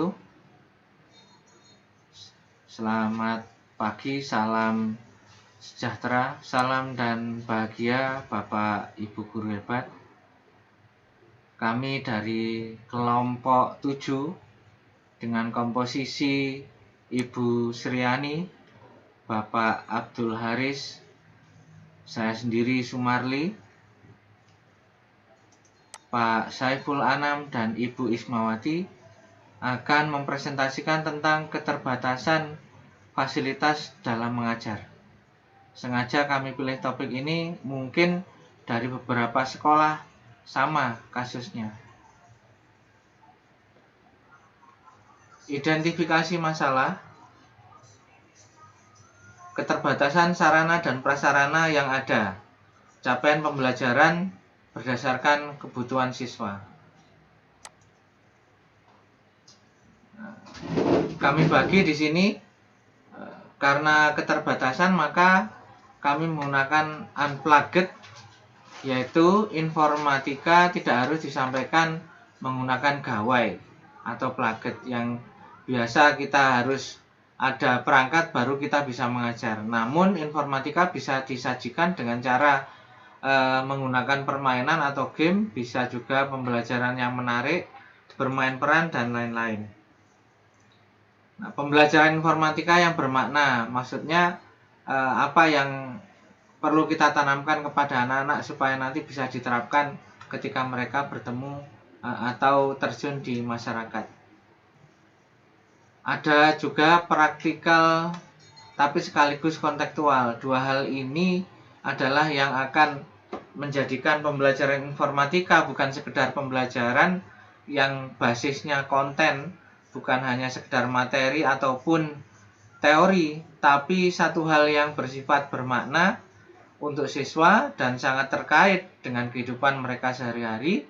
wabarakatuh. Selamat pagi, salam sejahtera, salam dan bahagia Bapak Ibu guru hebat. Kami dari kelompok 7 dengan komposisi Ibu Sriani, Bapak Abdul Haris, saya sendiri Sumarli, Pak Saiful Anam dan Ibu Ismawati akan mempresentasikan tentang keterbatasan fasilitas dalam mengajar. Sengaja kami pilih topik ini, mungkin dari beberapa sekolah sama kasusnya. Identifikasi masalah, keterbatasan sarana dan prasarana yang ada, capaian pembelajaran berdasarkan kebutuhan siswa. Kami bagi di sini karena keterbatasan, maka kami menggunakan unplugged, yaitu informatika tidak harus disampaikan menggunakan gawai atau plugged yang biasa kita harus ada perangkat baru kita bisa mengajar. Namun informatika bisa disajikan dengan cara menggunakan permainan atau game, bisa juga pembelajaran yang menarik, bermain peran dan lain-lain. Nah, pembelajaran informatika yang bermakna, maksudnya apa yang perlu kita tanamkan kepada anak-anak supaya nanti bisa diterapkan ketika mereka bertemu atau terjun di masyarakat. Ada juga praktikal tapi sekaligus kontekstual. Dua hal ini adalah yang akan menjadikan pembelajaran informatika bukan sekedar pembelajaran yang basisnya konten, bukan hanya sekedar materi ataupun teori, tapi satu hal yang bersifat bermakna untuk siswa dan sangat terkait dengan kehidupan mereka sehari-hari.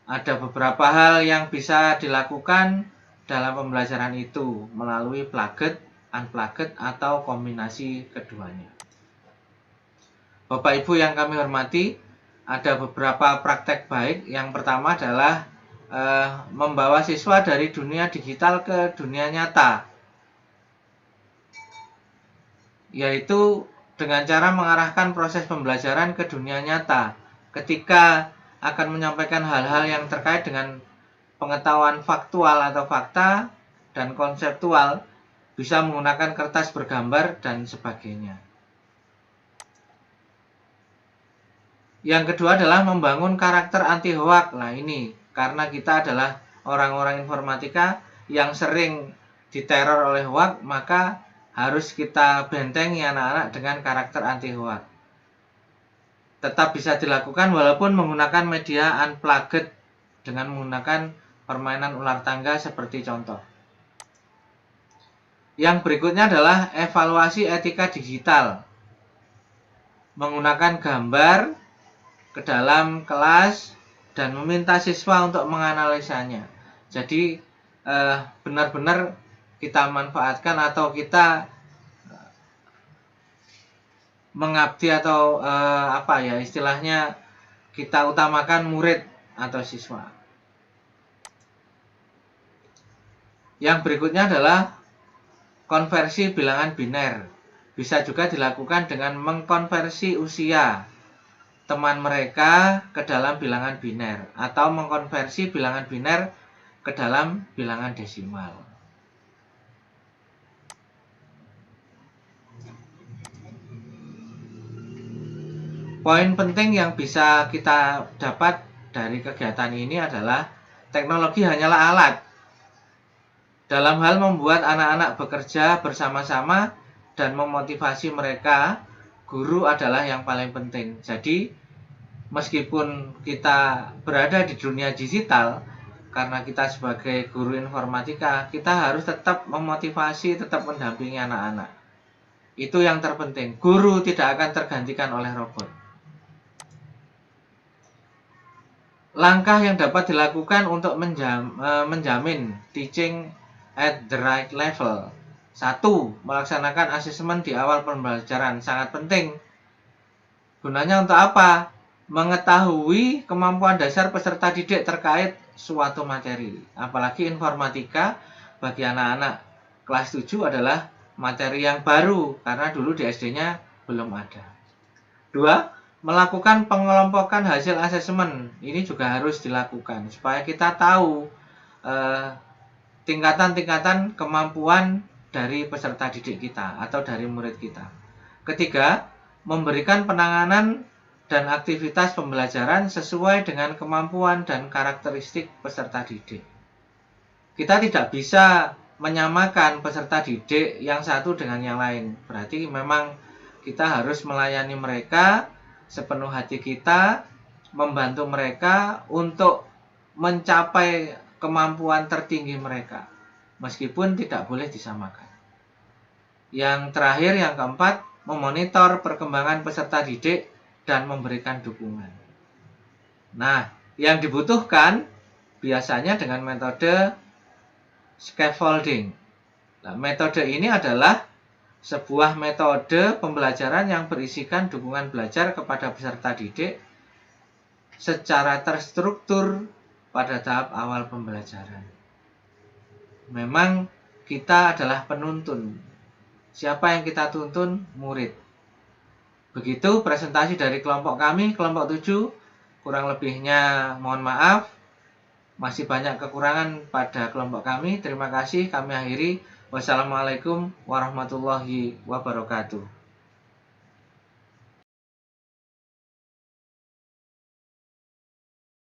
Ada beberapa hal yang bisa dilakukan dalam pembelajaran itu melalui plugged, unplugged, atau kombinasi keduanya. Bapak Ibu yang kami hormati, ada beberapa praktek baik. Yang pertama adalah membawa siswa dari dunia digital ke dunia nyata, yaitu dengan cara mengarahkan proses pembelajaran ke dunia nyata. Ketika akan menyampaikan hal-hal yang terkait dengan pengetahuan faktual atau fakta dan konseptual, bisa menggunakan kertas bergambar dan sebagainya. Yang kedua adalah membangun karakter anti hoak. Nah ini, karena kita adalah orang-orang informatika yang sering diteror oleh hoak, maka harus kita bentengi anak-anak dengan karakter anti hoak. Tetap bisa dilakukan walaupun menggunakan media unplugged dengan menggunakan permainan ular tangga seperti contoh. Yang berikutnya adalah evaluasi etika digital. Menggunakan gambar ke dalam kelas dan meminta siswa untuk menganalisanya. Jadi benar-benar kita manfaatkan atau kita mengabdi atau istilahnya kita utamakan murid atau siswa. Yang berikutnya adalah konversi bilangan biner. Bisa juga dilakukan dengan mengkonversi usia teman mereka ke dalam bilangan biner atau mengkonversi bilangan biner ke dalam bilangan desimal. Poin penting yang bisa kita dapat dari kegiatan ini adalah teknologi hanyalah alat. Dalam hal membuat anak-anak bekerja bersama-sama dan memotivasi mereka, guru adalah yang paling penting. Jadi, meskipun kita berada di dunia digital, karena kita sebagai guru informatika, kita harus tetap memotivasi, tetap mendampingi anak-anak. Itu yang terpenting. Guru tidak akan tergantikan oleh robot. Langkah yang dapat dilakukan untuk menjamin teaching at the right level. 1. Melaksanakan asesmen di awal pembelajaran. Sangat penting. Gunanya untuk apa? mengetahui kemampuan dasar peserta didik terkait suatu materi. Apalagi informatika bagi anak-anak kelas 7 adalah materi yang baru karena dulu di SD-nya belum ada. 2. Melakukan pengelompokan hasil asesmen. Ini juga harus dilakukan supaya kita tahu tingkatan-tingkatan kemampuan dari peserta didik kita atau dari murid kita. Ketiga, memberikan penanganan dan aktivitas pembelajaran sesuai dengan kemampuan dan karakteristik peserta didik. Kita tidak bisa menyamakan peserta didik yang satu dengan yang lain. Berarti memang kita harus melayani mereka sepenuh hati kita, membantu mereka untuk mencapai kemampuan tertinggi mereka, meskipun tidak boleh disamakan. Yang terakhir, yang keempat, memonitor perkembangan peserta didik dan memberikan dukungan. Nah, yang dibutuhkan biasanya dengan metode scaffolding. Nah, metode ini adalah sebuah metode pembelajaran yang berisikan dukungan belajar kepada peserta didik secara terstruktur pada tahap awal pembelajaran. Memang kita adalah penuntun. Siapa yang kita tuntun? Murid. Begitu presentasi dari kelompok kami, kelompok 7. Kurang lebihnya mohon maaf. Masih banyak kekurangan pada kelompok kami. Terima kasih, kami akhiri. Wassalamualaikum warahmatullahi wabarakatuh.